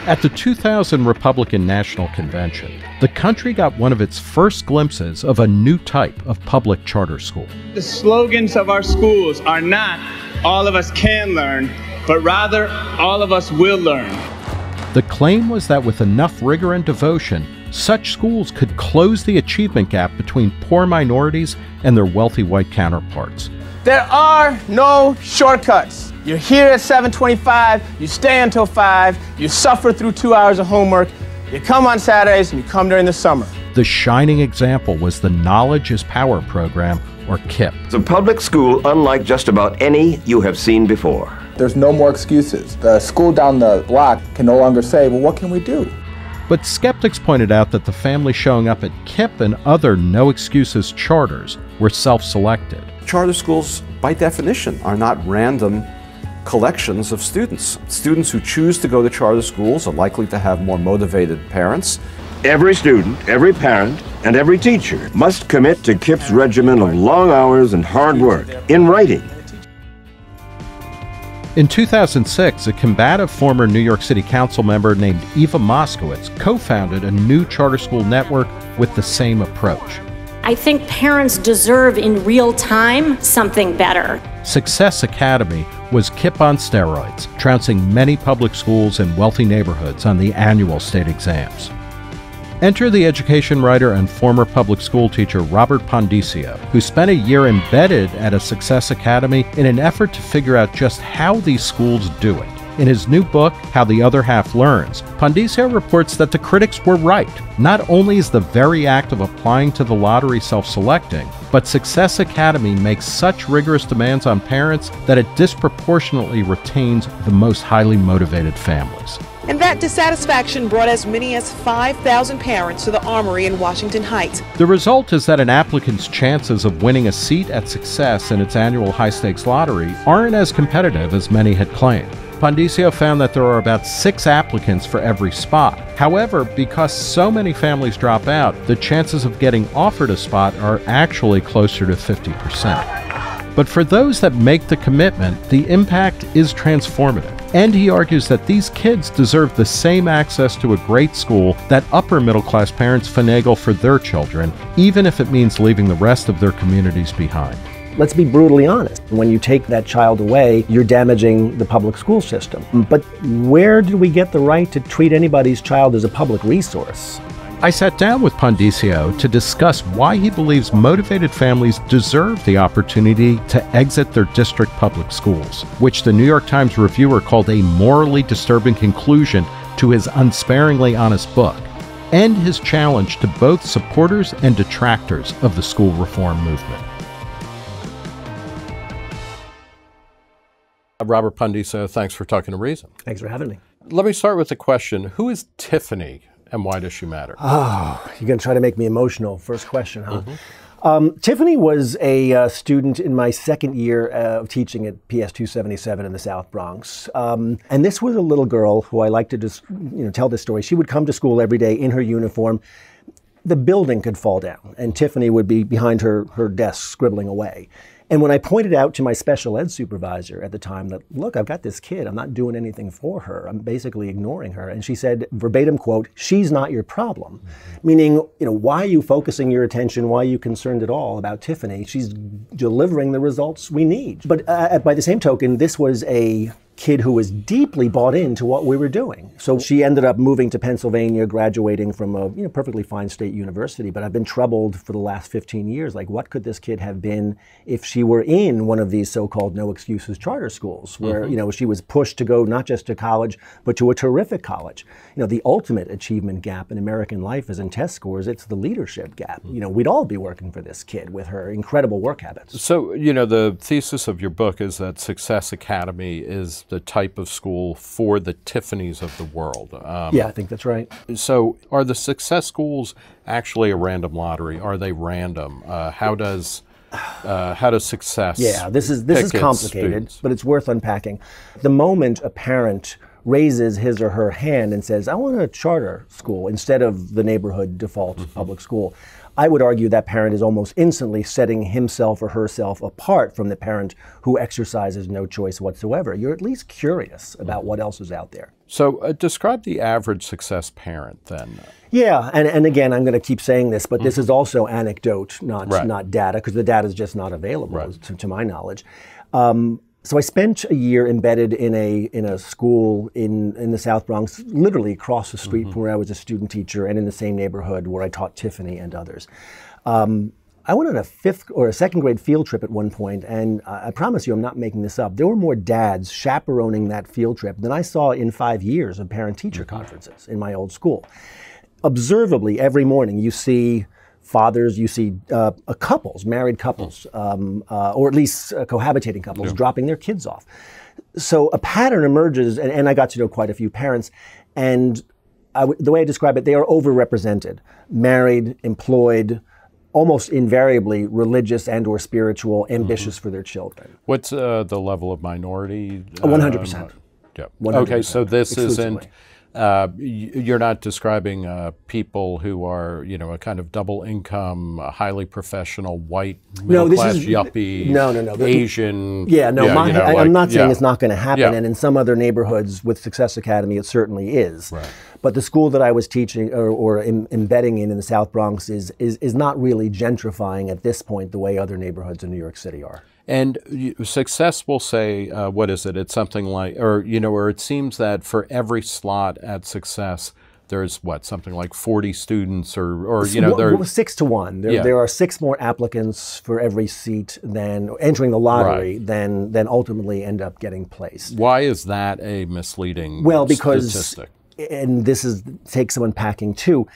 At the 2000 Republican National Convention, the country got one of its first glimpses of a new type of public charter school. The slogans of our schools are not "all of us can learn," but rather "all of us will learn." The claim was that with enough rigor and devotion, such schools could close the achievement gap between poor minorities and their wealthy white counterparts. There are no shortcuts. You're here at 7:25, you stay until 5, you suffer through 2 hours of homework, you come on Saturdays, and you come during the summer. The shining example was the Knowledge is Power program, or KIPP. It's a public school unlike just about any you have seen before. There's no more excuses. The school down the block can no longer say, well, what can we do? But skeptics pointed out that the families showing up at KIPP and other no-excuses charters were self-selected. Charter schools, by definition, are not random collections of students. Students who choose to go to charter schools are likely to have more motivated parents. Every student, every parent, and every teacher must commit to KIPP's regimen of long hours and hard work in writing. In 2006, a combative former New York City Council member named Eva Moskowitz co-founded a new charter school network with the same approach. I think parents deserve in real time something better. Success Academy was KIPP on steroids, trouncing many public schools in wealthy neighborhoods on the annual state exams. Enter the education writer and former public school teacher Robert Pondiscio, who spent a year embedded at a Success Academy in an effort to figure out just how these schools do it. In his new book, How the Other Half Learns, Pondiscio reports that the critics were right. Not only is the very act of applying to the lottery self-selecting, but Success Academy makes such rigorous demands on parents that it disproportionately retains the most highly motivated families. And that dissatisfaction brought as many as 5,000 parents to the Armory in Washington Heights. The result is that an applicant's chances of winning a seat at Success in its annual high-stakes lottery aren't as competitive as many had claimed. Pondiscio found that there are about 6 applicants for every spot. However, because so many families drop out, the chances of getting offered a spot are actually closer to 50%. But for those that make the commitment, the impact is transformative. And he argues that these kids deserve the same access to a great school that upper middle-class parents finagle for their children, even if it means leaving the rest of their communities behind. Let's be brutally honest. When you take that child away, you're damaging the public school system. But where do we get the right to treat anybody's child as a public resource? I sat down with Pondiscio to discuss why he believes motivated families deserve the opportunity to exit their district public schools, which the New York Times reviewer called a morally disturbing conclusion to his unsparingly honest book, and his challenge to both supporters and detractors of the school reform movement. Robert Pondiscio, thanks for talking to Reason. Thanks for having me. Let me start with the question, who is Tiffany and why does she matter? Oh, you're going to try to make me emotional. First question, huh? Tiffany was a student in my second year of teaching at PS 277 in the South Bronx. And this was a little girl who I like to just tell this story. She would come to school every day in her uniform. The building could fall down and Tiffany would be behind her desk scribbling away. And when I pointed out to my special ed supervisor at the time that, look, I've got this kid, I'm not doing anything for her, I'm basically ignoring her. And she said, verbatim quote, "She's not your problem." Meaning, why are you focusing your attention, why are you concerned at all about Tiffany? She's delivering the results we need. But by the same token, this was a kid who was deeply bought into what we were doing. So she ended up moving to Pennsylvania, graduating from a perfectly fine state university. But I've been troubled for the last 15 years. Like, what could this kid have been if she were in one of these so-called no excuses charter schools, where she was pushed to go not just to college, but to a terrific college? The ultimate achievement gap in American life is in test scores. It's the leadership gap. We'd all be working for this kid with her incredible work habits. So, the thesis of your book is that Success Academy is the type of school for the Tiffanys of the world. Yeah, I think that's right. So are the success schools actually a random lottery? Are they random? How does success Yeah, this is complicated, but it's worth unpacking. The moment a parent raises his or her hand and says, I want a charter school instead of the neighborhood default public school, I would argue that parent is almost instantly setting himself or herself apart from the parent who exercises no choice whatsoever. You're at least curious about what else is out there. So describe the average success parent then. Yeah, and again, I'm going to keep saying this, but this is also anecdote, not data, because the data is just not available to my knowledge. So I spent a year embedded in a school in the South Bronx, literally across the street from where I was a student teacher, and in the same neighborhood where I taught Tiffany and others. I went on a 5th or a 2nd grade field trip at one point, and I promise you I'm not making this up. There were more dads chaperoning that field trip than I saw in 5 years of parent-teacher conferences in my old school. Observably, every morning you see fathers, you see couples, married couples, or at least cohabitating couples dropping their kids off. So a pattern emerges, and I got to know quite a few parents, and the way I describe it, they are overrepresented. Married, employed, almost invariably religious and or spiritual, ambitious for their children. What's the level of minority? 100%. Yeah. 100%. Okay, so this Exclusively. you're not describing people who are, a kind of double income, highly professional, white, middle class yuppie, Asian. Yeah, no, I'm not saying it's not going to happen, Yeah. and in some other neighborhoods with Success Academy, it certainly is. Right. But the school that I was teaching or embedding in the South Bronx is not really gentrifying at this point the way other neighborhoods in New York City are. And Success will say, what is it? It's something like, or it seems that for every slot at Success, there's something like 40 students or 6 to 1. There are 6 more applicants for every seat than entering the lottery than ultimately end up getting placed. Why is that a misleading Because, statistic? and this takes some unpacking too,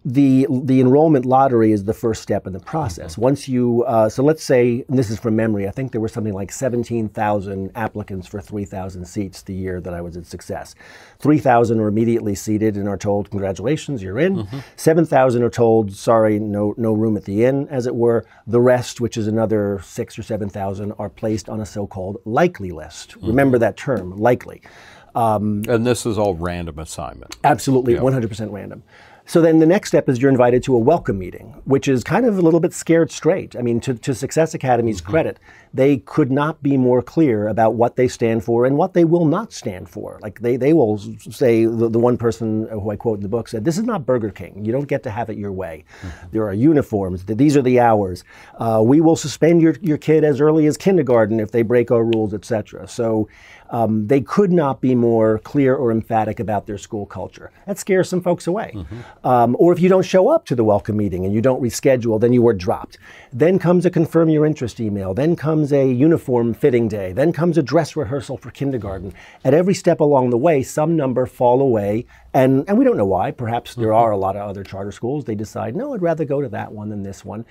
the enrollment lottery is the first step in the process. Once you, so let's say, and this is from memory, I think there were something like 17,000 applicants for 3,000 seats the year that I was at Success. 3,000 are immediately seated and are told, congratulations, you're in. 7,000 are told, sorry, no room at the inn, as it were. The rest, which is another 6,000 or 7,000, are placed on a so-called likely list. Remember that term, likely. And this is all random assignment. Absolutely, 100% random. So then the next step is you're invited to a welcome meeting, which is kind of a little bit scared straight. I mean, to Success Academy's credit, they could not be more clear about what they stand for and what they will not stand for. Like they will say, the one person who I quote in the book said, this is not Burger King. You don't get to have it your way. There are uniforms. These are the hours. We will suspend your kid as early as kindergarten if they break our rules, etc. So they could not be more clear or emphatic about their school culture. That scares some folks away. Or if you don't show up to the welcome meeting and you don't reschedule, then you are dropped. Then comes a confirm your interest email. Then comes a uniform fitting day. Then comes a dress rehearsal for kindergarten. At every step along the way, some number fall away. And we don't know why. Perhaps there are a lot of other charter schools. They decide, no, I'd rather go to that one than this one.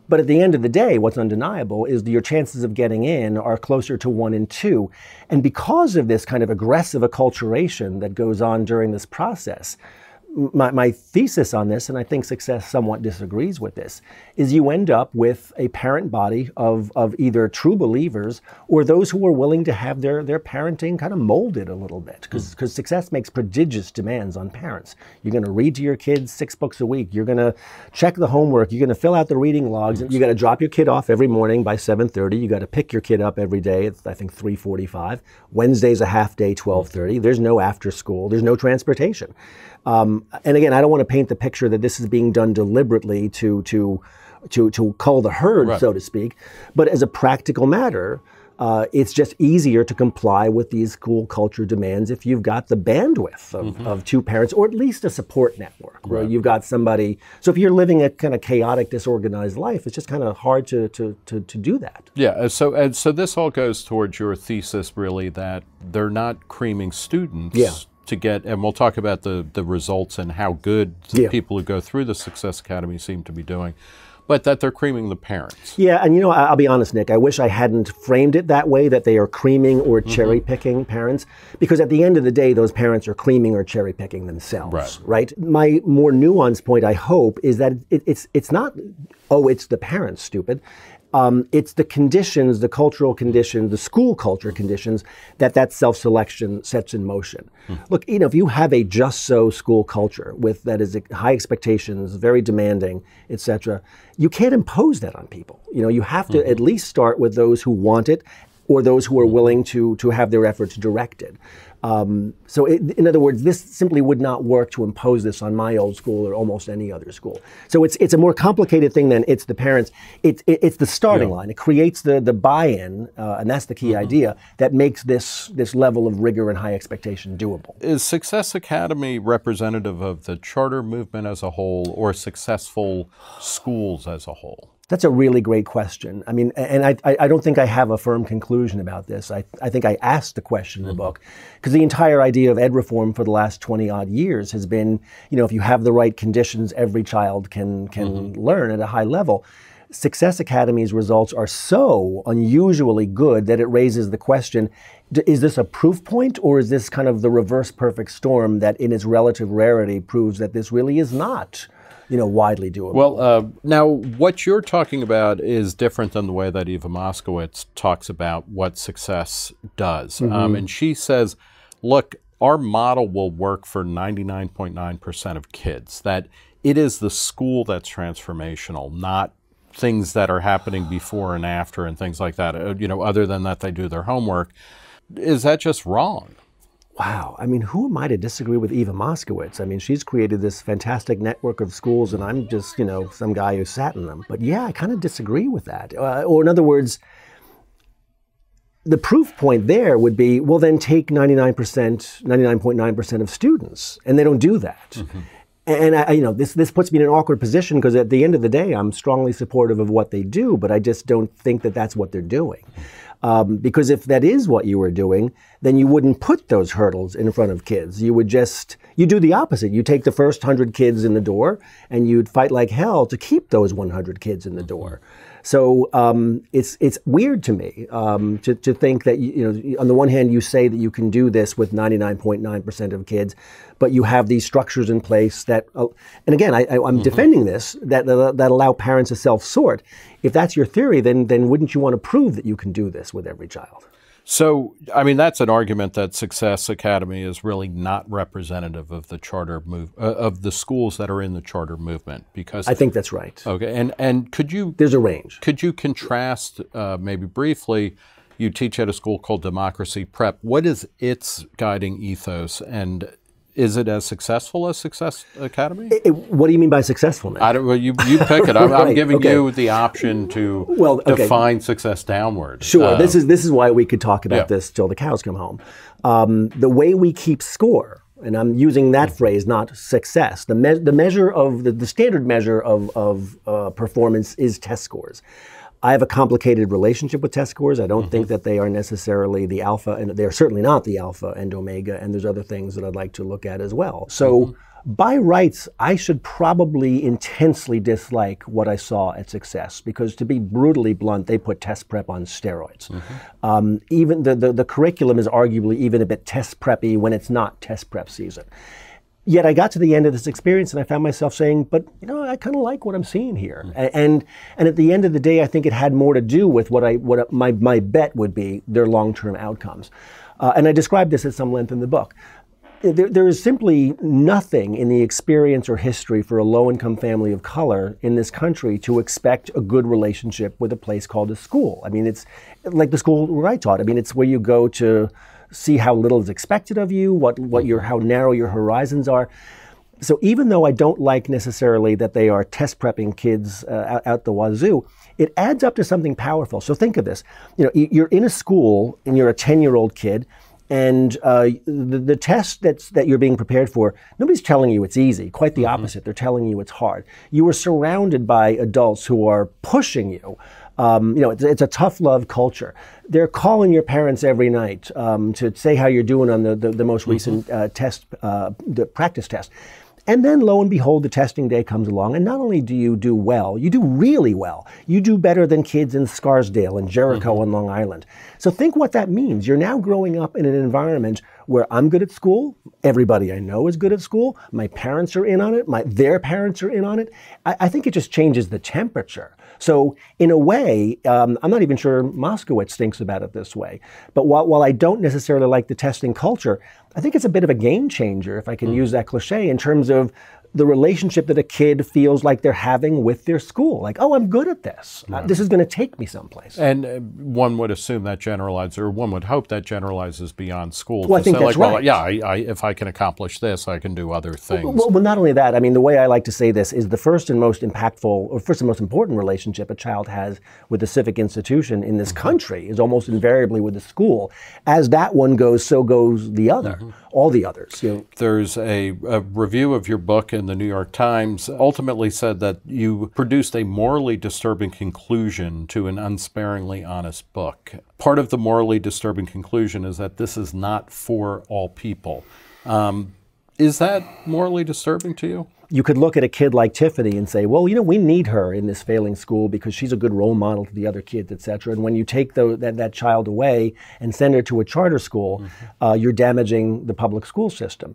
But at the end of the day, what's undeniable is your chances of getting in are closer to 1 in 2. And because of this kind of aggressive acculturation that goes on during this process, my thesis on this, and I think Success somewhat disagrees with this, is you end up with a parent body of either true believers or those who are willing to have their parenting kind of molded a little bit. Because Success makes prodigious demands on parents. You're going to read to your kids 6 books a week. You're going to check the homework. You're going to fill out the reading logs. You got to drop your kid off every morning by 7:30. You got to pick your kid up every day. It's, I think, 3:45. Wednesday's a half day, 12:30. There's no after school. There's no transportation. And again, I don't want to paint the picture that this is being done deliberately to cull the herd, so to speak. But as a practical matter, it's just easier to comply with these school culture demands if you've got the bandwidth of 2 parents, or at least a support network where you've got somebody. So if you're living a kind of chaotic, disorganized life, it's just kind of hard to do that. Yeah. So this all goes towards your thesis, really, that they're not creaming students. Yeah. To get, and we'll talk about the results and how good the people who go through the Success Academy seem to be doing, but that they're creaming the parents. Yeah, and I'll be honest, Nick, I wish I hadn't framed it that way, that they are creaming or cherry-picking parents, because at the end of the day, those parents are creaming or cherry-picking themselves, right? My more nuanced point, I hope, is that it's not, oh, it's the parents, stupid. It's the conditions, the cultural conditions, the school culture conditions that self-selection sets in motion. Look, if you have a just so school culture that is high expectations, very demanding, etc., you can't impose that on people. You have to at least start with those who want it or those who are willing to have their efforts directed. So in other words, this simply would not work to impose this on my old school or almost any other school. So it's a more complicated thing than it's the parents. It's the starting line. It creates the buy-in, and that's the key idea, that makes this level of rigor and high expectation doable. Is Success Academy representative of the charter movement as a whole or successful schools as a whole? That's a really great question. I mean, and I don't think I have a firm conclusion about this. I think I asked the question in the book, because the entire idea of ed reform for the last 20-odd years has been, if you have the right conditions, every child can learn at a high level. Success Academy's results are so unusually good that it raises the question, is this a proof point, or is this kind of the reverse perfect storm that in its relative rarity proves that this really is not widely doable? Well, now what you're talking about is different than the way that Eva Moskowitz talks about what success does. And she says, look, our model will work for 99.9% of kids, that it is the school that's transformational, not things that are happening before and after and things like that, other than that they do their homework. Is that just wrong? Wow. I mean, who am I to disagree with Eva Moskowitz? I mean, she's created this fantastic network of schools, and I'm just, some guy who sat in them. But yeah, I kind of disagree with that. Or in other words, the proof point there would be, well, then take 99.9% of students, and they don't do that. And this puts me in an awkward position, because at the end of the day, I'm strongly supportive of what they do, but I just don't think that that's what they're doing. Because if that is what you were doing, then you wouldn't put those hurdles in front of kids. You do the opposite. You take the first 100 kids in the door, and you'd fight like hell to keep those 100 kids in the door. So it's weird to me to think that, on the one hand, you say that you can do this with 99.9% of kids, but you have these structures in place that, and again, I'm defending this, that allow parents to self-sort. If that's your theory, then wouldn't you want to prove that you can do this with every child? So, I mean, that's an argument that Success Academy is really not representative of the charter of the schools that are in the charter movement, because I think that's right. Okay, and could you? There's a range. Could you contrast, maybe briefly? You teach at a school called Democracy Prep. What is its guiding ethos, and is it as successful as Success Academy? What do you mean by successfulness? You pick it. I'm Right, giving okay. you the option to define success downward. Sure. This is why we could talk about this till the cows come home. The way we keep score, and I'm using that phrase, not success. The measure of the standard measure of performance is test scores. I have a complicated relationship with test scores. I don't think that they are necessarily the alpha, and they're certainly not the alpha and omega, and there's other things that I'd like to look at as well. So by rights, I should probably intensely dislike what I saw at Success, because to be brutally blunt, they put test prep on steroids. Even the curriculum is arguably even a bit test preppy when it's not test prep season. Yet I got to the end of this experience and I found myself saying, but I kind of like what I'm seeing here. And at the end of the day, I think it had more to do with what my bet would be their long-term outcomes. And I described this at some length in the book. There is simply nothing in the experience or history for a low-income family of color in this country to expect a good relationship with a place called a school. I mean, it's like the school where I taught. I mean, it's where you go to see how little is expected of you, how narrow your horizons are. So even though I don't like necessarily that they are test prepping kids out the wazoo, it adds up to something powerful. So think of this. You're in a school and you're a 10-year-old kid, and the test that you're being prepared for, nobody's telling you it's easy. Quite the opposite. They're telling you it's hard. You are surrounded by adults who are pushing you. It's a tough love culture. They're calling your parents every night to say how you're doing on the most recent the practice test. And then, lo and behold, the testing day comes along, and not only do you do well, you do really well. You do better than kids in Scarsdale and Jericho and Long Island. So think what that means. You're now growing up in an environment where I'm good at school, everybody I know is good at school, my parents are in on it, their parents are in on it. I think it just changes the temperature. So in a way, I'm not even sure Moskowitz thinks about it this way. But while I don't necessarily like the testing culture, I think it's a bit of a game changer, if I can use that cliche, in terms of the relationship that a kid feels like they're having with their school. Like, oh, I'm good at this. This is going to take me someplace. And one would assume that generalizes, or one would hope that generalizes beyond school. Well, I think that's right. Well, yeah, if I can accomplish this, I can do other things. Well, not only that, I mean, the way I like to say this is the first and most impactful, or first and most important relationship a child has with a civic institution in this country is almost invariably with the school. As that one goes, so goes the other. All the others. There's a review of your book in the New York Times ultimately said that you produced a morally disturbing conclusion to an unsparingly honest book. Part of the morally disturbing conclusion is that this is not for all people. Is that morally disturbing to you? You could look at a kid like Tiffany and say, well, we need her in this failing school because she's a good role model to the other kids, et cetera. And when you take that child away and send her to a charter school, you're damaging the public school system.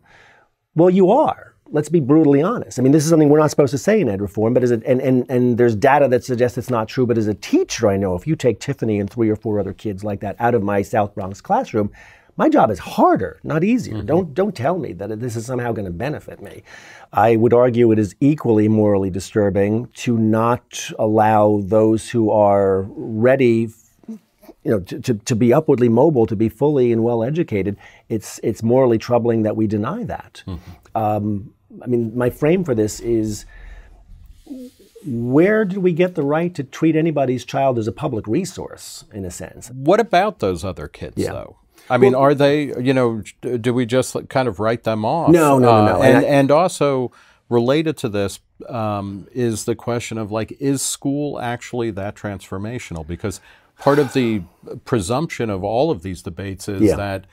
Well, you are. Let's be brutally honest. I mean, this is something we're not supposed to say in ed reform, but and there's data that suggests it's not true. But as a teacher, I know if you take Tiffany and 3 or 4 other kids like that out of my South Bronx classroom, my job is harder, not easier. Don't tell me that this is somehow going to benefit me. I would argue it is equally morally disturbing to not allow those who are ready, to be upwardly mobile, to be fully and well educated. It's morally troubling that we deny that. I mean, my frame for this is, where did we get the right to treat anybody's child as a public resource, in a sense? What about those other kids, though? I mean, are they, do we just kind of write them off? No. And also, related to this is the question of, is school actually that transformational? Because part of the presumption of all of these debates is that,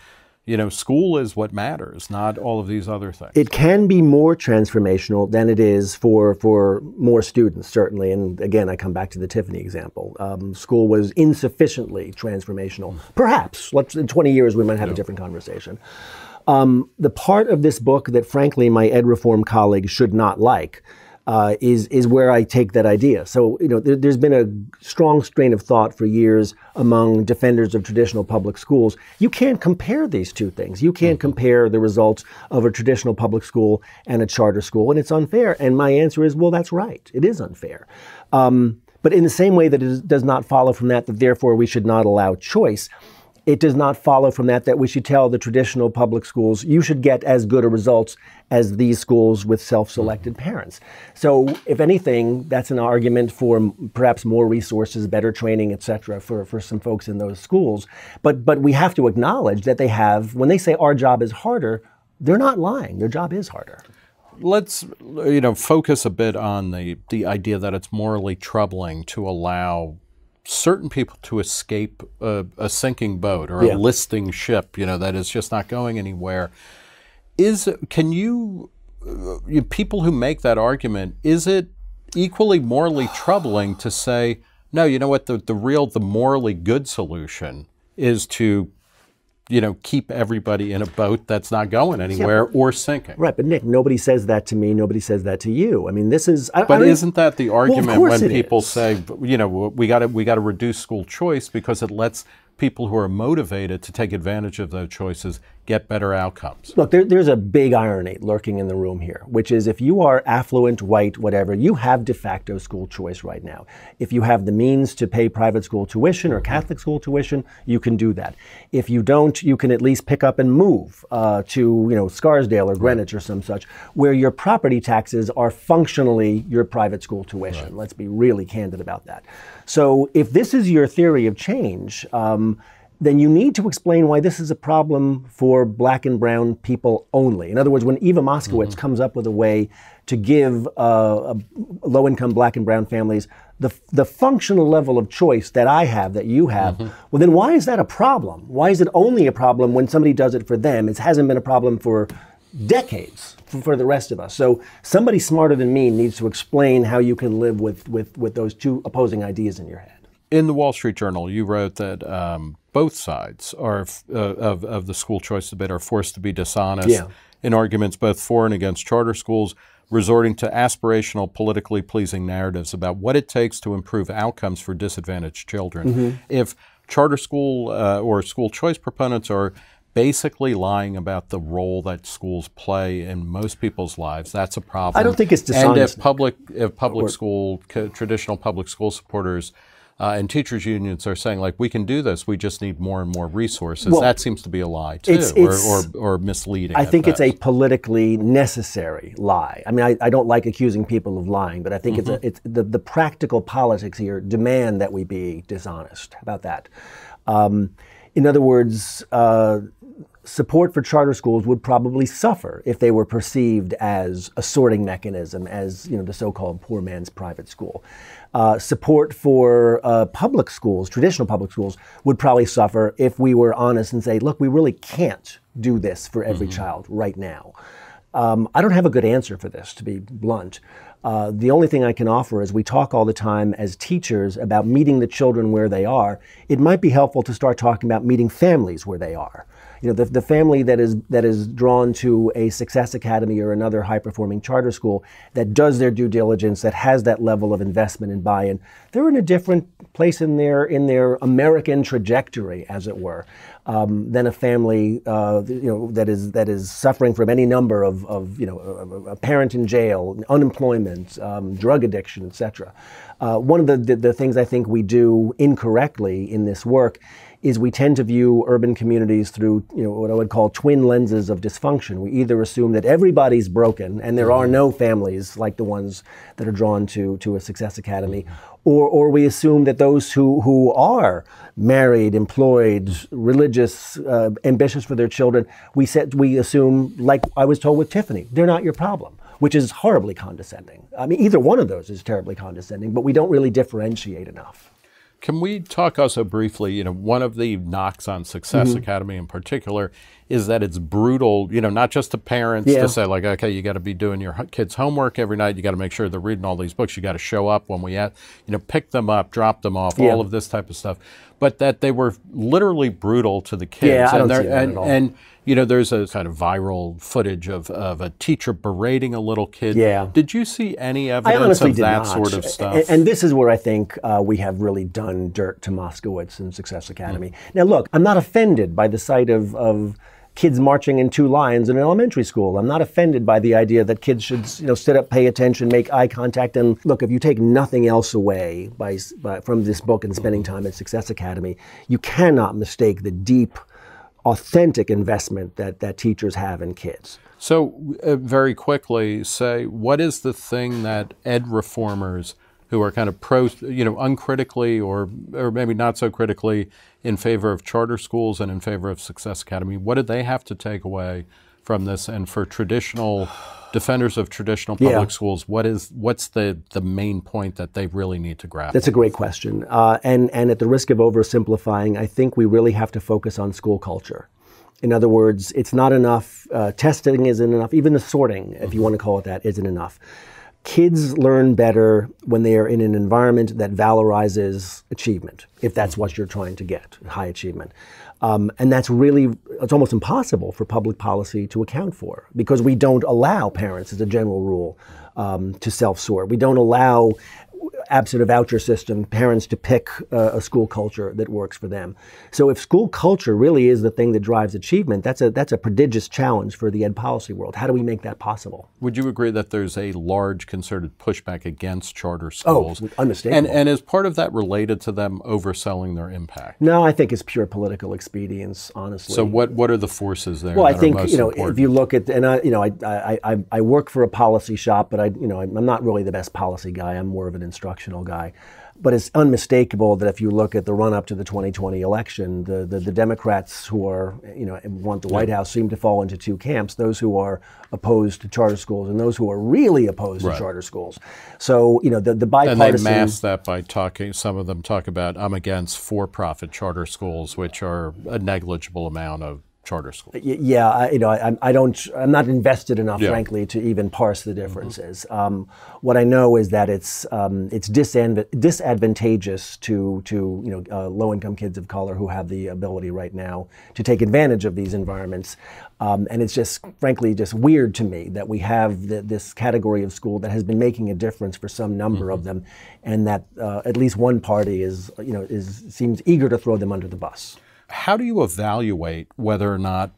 school is what matters, not all of these other things. It can be more transformational than it is for more students, certainly. And again, I come back to the Tiffany example. School was insufficiently transformational. Perhaps, in 20 years, we might have a different conversation. The part of this book that, frankly, my ed reform colleagues should not like is where I take that idea. So, there's been a strong strain of thought for years among defenders of traditional public schools. You can't compare these two things. You can't compare the results of a traditional public school and a charter school, and it's unfair. And my answer is, well, that's right. It is unfair. But in the same way that it does not follow from that therefore we should not allow choice, it does not follow from that we should tell the traditional public schools, you should get as good a results as these schools with self-selected parents. So if anything, that's an argument for perhaps more resources, better training, et cetera, for some folks in those schools. But we have to acknowledge that they have, when they say our job is harder, they're not lying. Their job is harder. Let's focus a bit on the idea that it's morally troubling to allow certain people to escape a sinking boat or a listing ship, that is just not going anywhere. People who make that argument, is it equally morally troubling to say, no, you know what, the morally good solution is to keep everybody in a boat that's not going anywhere or sinking. Right, but Nick, nobody says that to me. Nobody says that to you. I mean, this is. Isn't that the argument when people say, we got to reduce school choice because it lets people who are motivated to take advantage of those choices get better outcomes? Look, there's a big irony lurking in the room here, which is if you are affluent, white, whatever, you have de facto school choice right now. If you have the means to pay private school tuition or Catholic school tuition, you can do that. If you don't, you can at least pick up and move to Scarsdale or Greenwich or some such, where your property taxes are functionally your private school tuition. Right. Let's be really candid about that. So if this is your theory of change, then you need to explain why this is a problem for black and brown people only. In other words, when Eva Moskowitz comes up with a way to give low-income black and brown families the functional level of choice that I have, that you have, well, then why is that a problem? Why is it only a problem when somebody does it for them? It hasn't been a problem for decades for the rest of us. So somebody smarter than me needs to explain how you can live with those two opposing ideas in your head. In the Wall Street Journal, you wrote that both sides are of the school choice debate are forced to be dishonest in arguments both for and against charter schools, resorting to aspirational, politically pleasing narratives about what it takes to improve outcomes for disadvantaged children. If charter school or school choice proponents are basically lying about the role that schools play in most people's lives, that's a problem. I don't think it's dishonest. And if traditional public school supporters and teachers unions are saying, like, we can do this, we just need more and more resources, that seems to be a lie too, or misleading. I think it's a politically necessary lie. I mean, I don't like accusing people of lying, but I think it's the practical politics here demand that we be dishonest. How about that? In other words, support for charter schools would probably suffer if they were perceived as a sorting mechanism, as the so-called poor man's private school. Support for public schools, traditional public schools, would probably suffer if we were honest and say, look, we really can't do this for every child right now. I don't have a good answer for this, to be blunt. The only thing I can offer is we talk all the time as teachers about meeting the children where they are. It might be helpful to start talking about meeting families where they are. The family that is drawn to a Success Academy or another high-performing charter school that does their due diligence, that has that level of investment and buy-in, they're in a different place in their American trajectory, as it were, than a family that is suffering from any number of a parent in jail, unemployment, drug addiction, etc. One of the things I think we do incorrectly in this work is we tend to view urban communities through what I would call twin lenses of dysfunction. We either assume that everybody's broken and there are no families like the ones that are drawn to a Success Academy, or we assume that those who are married, employed, religious, ambitious for their children, we assume, like I was told with Tiffany, they're not your problem, which is horribly condescending. I mean, either one of those is terribly condescending, but we don't really differentiate enough. Can we talk also briefly, one of the knocks on Success Academy in particular is that it's brutal, not just to parents to say, like, okay, you got to be doing your kids' homework every night, you got to make sure they're reading all these books, you got to show up when we pick them up, drop them off, all of this type of stuff. But that they were literally brutal to the kids. Yeah, I don't see that at all. And there's a kind of viral footage of a teacher berating a little kid. Yeah. Did you see any evidence of that sort of stuff? And this is where I think we have really done dirt to Moskowitz and Success Academy. Now, look, I'm not offended by the sight of kids marching in two lines in an elementary school. I'm not offended by the idea that kids should sit up, pay attention, make eye contact. And look, if you take nothing else away from this book and spending time at Success Academy, you cannot mistake the deep, authentic investment that teachers have in kids. So very quickly, say, what is the thing that ed reformers who are kind of uncritically or maybe not so critically in favor of charter schools and in favor of Success Academy, what do they have to take away from this? And for traditional defenders of traditional public schools, what's the main point that they really need to grasp? That's a great question. And at the risk of oversimplifying, I think we really have to focus on school culture. In other words, it's not enough, testing isn't enough, even the sorting, if you want to call it that, isn't enough. Kids learn better when they are in an environment that valorizes achievement, if that's what you're trying to get, high achievement. And that's really, it's almost impossible for public policy to account for because we don't allow parents, as a general rule, to self-sort. We don't allow, absent a voucher system, parents to pick a school culture that works for them. So if school culture really is the thing that drives achievement, that's a prodigious challenge for the ed policy world. How do we make that possible? Would you agree that there's a large concerted pushback against charter schools? Oh, unmistakable. And is part of that related to them overselling their impact? No, I think it's pure political expedience, honestly. So what are the forces there? Well, that I think are most important? if you look at, and I work for a policy shop, but I'm not really the best policy guy. I'm more of an instructional guy. But it's unmistakable that if you look at the run-up to the 2020 election, the Democrats who are, want the White House seem to fall into two camps: those who are opposed to charter schools and those who are really opposed to charter schools. So, the bipartisan... And they mask that by talking, some of them talk about, I'm against for-profit charter schools, which are a negligible amount of charter schools. Yeah, I'm not invested enough, frankly, to even parse the differences. What I know is that it's disadvantageous to low-income kids of color who have the ability right now to take advantage of these environments. And it's just, frankly, just weird to me that we have this category of school that has been making a difference for some number of them, and that at least one party seems eager to throw them under the bus. How do you evaluate whether or not,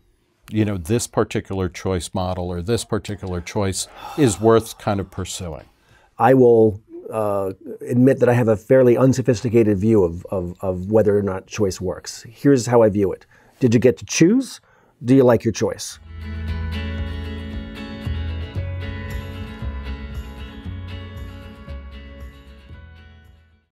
this particular choice model or this particular choice is worth kind of pursuing? I will admit that I have a fairly unsophisticated view of whether or not choice works. Here's how I view it. Did you get to choose? Do you like your choice?